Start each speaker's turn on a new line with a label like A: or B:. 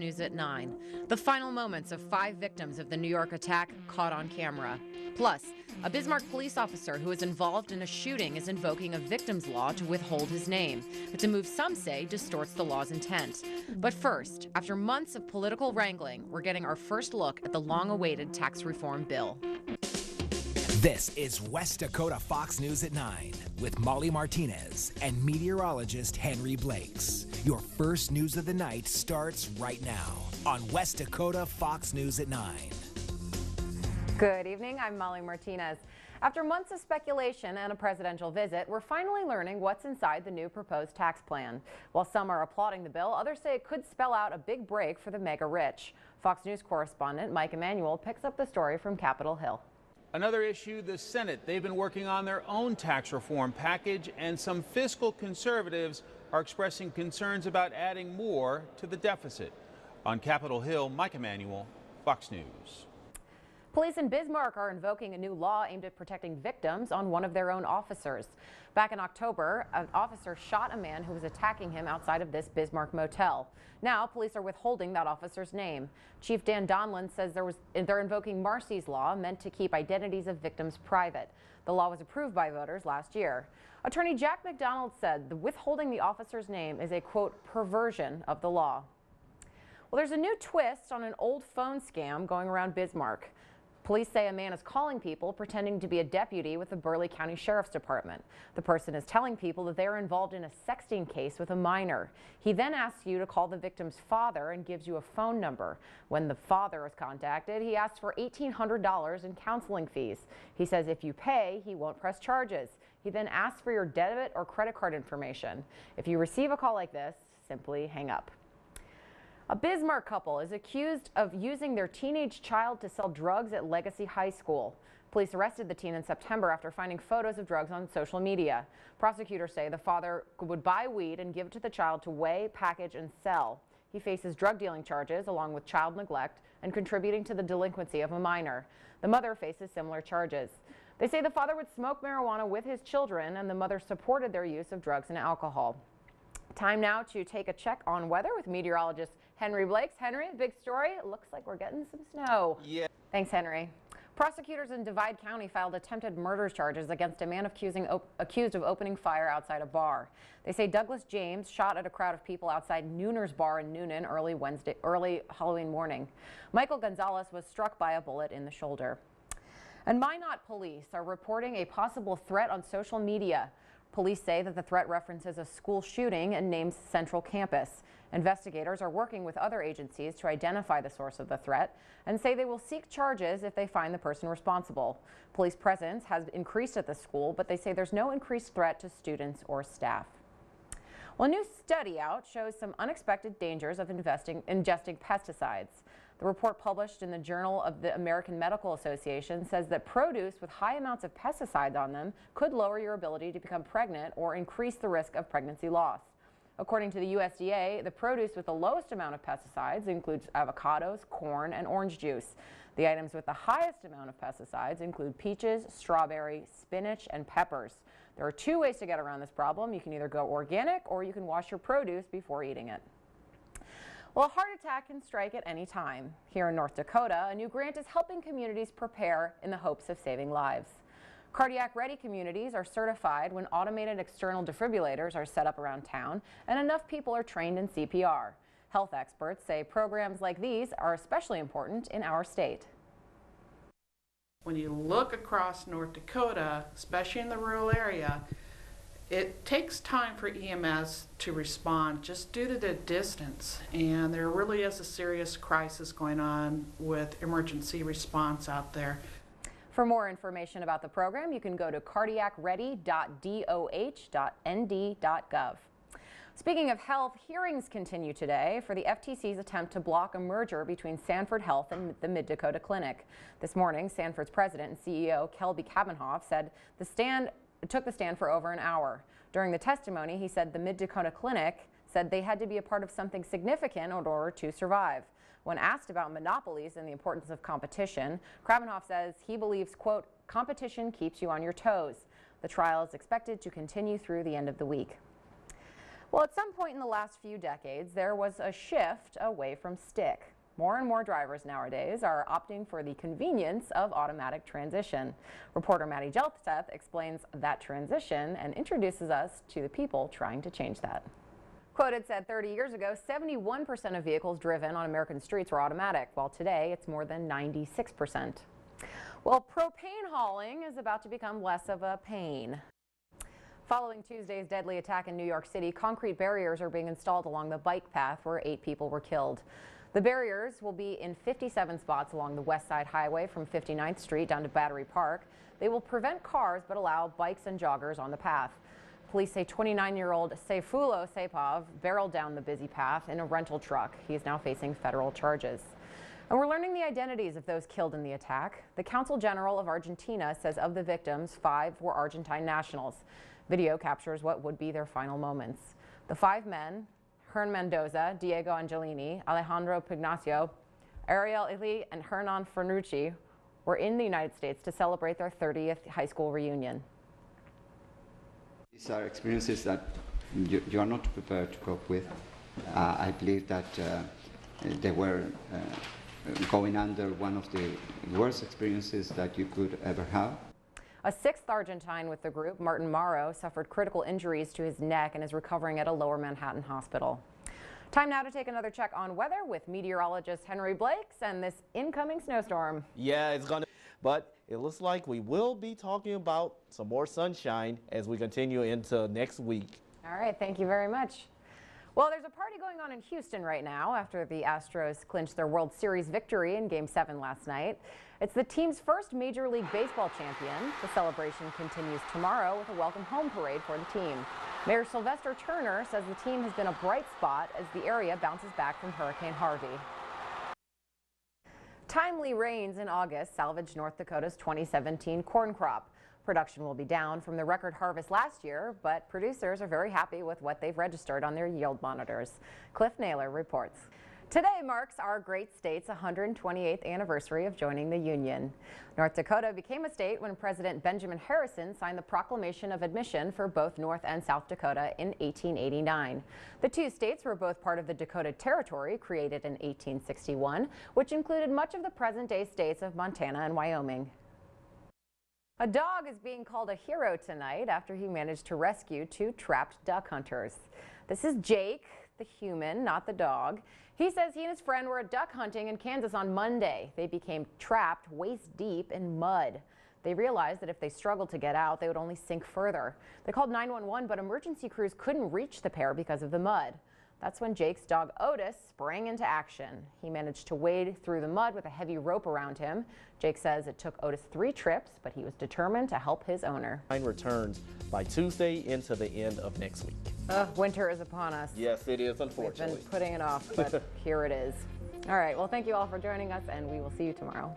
A: News at 9. The final moments of 5 victims of the New York attack caught on camera. Plus, a Bismarck police officer who is involved in a shooting is invoking a victim's law to withhold his name. It's a move some say distorts the law's intent. But first, after months of political wrangling, we're getting our first look at the long-awaited tax reform bill.
B: This is West Dakota Fox News at 9 with Molly Martinez and meteorologist Henry Blakes. Your first news of the night starts right now on West Dakota Fox News at 9.
C: Good evening, I'm Molly Martinez. After months of speculation and a presidential visit, we're finally learning what's inside the new proposed tax plan. While some are applauding the bill, others say it could spell out a big break for the mega rich. Fox News correspondent Mike Emanuel picks up the story from Capitol Hill.
D: Another issue, the Senate. They've been working on their own tax reform package, and some fiscal conservatives are expressing concerns about adding more to the deficit. On Capitol Hill, Mike Emanuel, Fox News.
C: Police in Bismarck are invoking a new law aimed at protecting victims on one of their own officers. Back in October, an officer shot a man who was attacking him outside of this Bismarck motel. Now, police are withholding that officer's name. Chief Dan Donlan says they're invoking Marcy's law, meant to keep identities of victims private. The law was approved by voters last year. Attorney Jack McDonald said the withholding the officer's name is a, quote, perversion of the law. Well, there's a new twist on an old phone scam going around Bismarck. Police say a man is calling people pretending to be a deputy with the Burleigh County Sheriff's Department. The person is telling people that they are involved in a sexting case with a minor. He then asks you to call the victim's father and gives you a phone number. When the father is contacted, he asks for $1,800 in counseling fees. He says if you pay, he won't press charges. He then asks for your debit or credit card information. If you receive a call like this, simply hang up. A Bismarck couple is accused of using their teenage child to sell drugs at Legacy High School. Police arrested the teen in September after finding photos of drugs on social media. Prosecutors say the father would buy weed and give it to the child to weigh, package, and sell. He faces drug dealing charges along with child neglect and contributing to the delinquency of a minor. The mother faces similar charges. They say the father would smoke marijuana with his children and the mother supported their use of drugs and alcohol. Time now to take a check on weather with meteorologist Henry Blakes. Henry, the big story, it looks like we're getting some snow.
D: Yeah.
C: Thanks, Henry. Prosecutors in Divide County filed attempted murder charges against a man accused of opening fire outside a bar. They say Douglas James shot at a crowd of people outside Nooner's Bar in Noonan early Halloween morning. Michael Gonzalez was struck by a bullet in the shoulder. And Minot police are reporting a possible threat on social media. Police say that the threat references a school shooting and names Central Campus. Investigators are working with other agencies to identify the source of the threat and say they will seek charges if they find the person responsible. Police presence has increased at the school, but they say there's no increased threat to students or staff. Well, a new study out shows some unexpected dangers of ingesting pesticides. The report published in the Journal of the American Medical Association says that produce with high amounts of pesticides on them could lower your ability to become pregnant or increase the risk of pregnancy loss. According to the USDA, the produce with the lowest amount of pesticides includes avocados, corn, and orange juice. The items with the highest amount of pesticides include peaches, strawberry, spinach, and peppers. There are 2 ways to get around this problem. You can either go organic or you can wash your produce before eating it. Well, a heart attack can strike at any time. Here in North Dakota, a new grant is helping communities prepare in the hopes of saving lives. Cardiac-ready communities are certified when automated external defibrillators are set up around town and enough people are trained in CPR. Health experts say programs like these are especially important in our state.
E: When you look across North Dakota, especially in the rural area, it takes time for EMS to respond just due to the distance, and there really is a serious crisis going on with emergency response out there.
C: For more information about the program, you can go to cardiacready.doh.nd.gov. Speaking of health, hearings continue today for the FTC's attempt to block a merger between Sanford Health and the Mid-Dakota Clinic. This morning, Sanford's president and CEO, Kelby Kabenhoff, took the stand for over an hour. During the testimony, he said the Mid-Dakota Clinic said they had to be a part of something significant in order to survive. When asked about monopolies and the importance of competition, Krabenhoff says he believes, quote, competition keeps you on your toes. The trial is expected to continue through the end of the week. Well, at some point in the last few decades, there was a shift away from stick. More and more drivers nowadays are opting for the convenience of automatic transmission. Reporter Maddie Jeltseth explains that transition and introduces us to the people trying to change that. Quoted said 30 years ago, 71% of vehicles driven on American streets were automatic, while today it's more than 96%. Well, propane hauling is about to become less of a pain. Following Tuesday's deadly attack in New York City, concrete barriers are being installed along the bike path where 8 people were killed. The barriers will be in 57 spots along the West Side Highway from 59th Street down to Battery Park. They will prevent cars but allow bikes and joggers on the path. Police say 29-year-old Seyfulo Sepov barreled down the busy path in a rental truck. He is now facing federal charges. And we're learning the identities of those killed in the attack. The Consul General of Argentina says of the victims, 5 were Argentine nationals. Video captures what would be their final moments. The 5 men, Hern Mendoza, Diego Angelini, Alejandro Pignacio, Ariel Ili, and Hernan Fernucci, were in the United States to celebrate their 30th high school reunion.
F: These are experiences that you are not prepared to cope with. I believe that they were going under one of the worst experiences that you could ever have.
C: A 6th Argentine with the group, Martin Mauro, suffered critical injuries to his neck and is recovering at a Lower Manhattan hospital. Time now to take another check on weather with meteorologist Henry Blakes and this incoming snowstorm.
G: Yeah, it's gonna, but it looks like we will be talking about some more sunshine as we continue into next week.
C: All right, thank you very much. Well, there's a party going on in Houston right now after the Astros clinched their World Series victory in Game 7 last night. It's the team's first Major League Baseball champion. The celebration continues tomorrow with a welcome home parade for the team. Mayor Sylvester Turner says the team has been a bright spot as the area bounces back from Hurricane Harvey. Timely rains in August salvaged North Dakota's 2017 corn crop. Production will be down from the record harvest last year, but producers are very happy with what they've registered on their yield monitors. Cliff Naylor reports. Today marks our great state's 128th anniversary of joining the Union. North Dakota became a state when President Benjamin Harrison signed the Proclamation of Admission for both North and South Dakota in 1889. The two states were both part of the Dakota Territory, created in 1861, which included much of the present-day states of Montana and Wyoming. A dog is being called a hero tonight after he managed to rescue 2 trapped duck hunters. This is Jake, the human, not the dog. He says he and his friend were duck hunting in Kansas on Monday. They became trapped waist deep in mud. They realized that if they struggled to get out, they would only sink further. They called 911, but emergency crews couldn't reach the pair because of the mud. That's when Jake's dog Otis sprang into action. He managed to wade through the mud with a heavy rope around him. Jake says it took Otis 3 trips, but he was determined to help his owner.
G: Returns by Tuesday into the end of next week.
C: Winter is upon us.
G: Yes, it is, unfortunately.
C: We've been putting it off, but here it is. All right, well, thank you all for joining us, and we will see you tomorrow.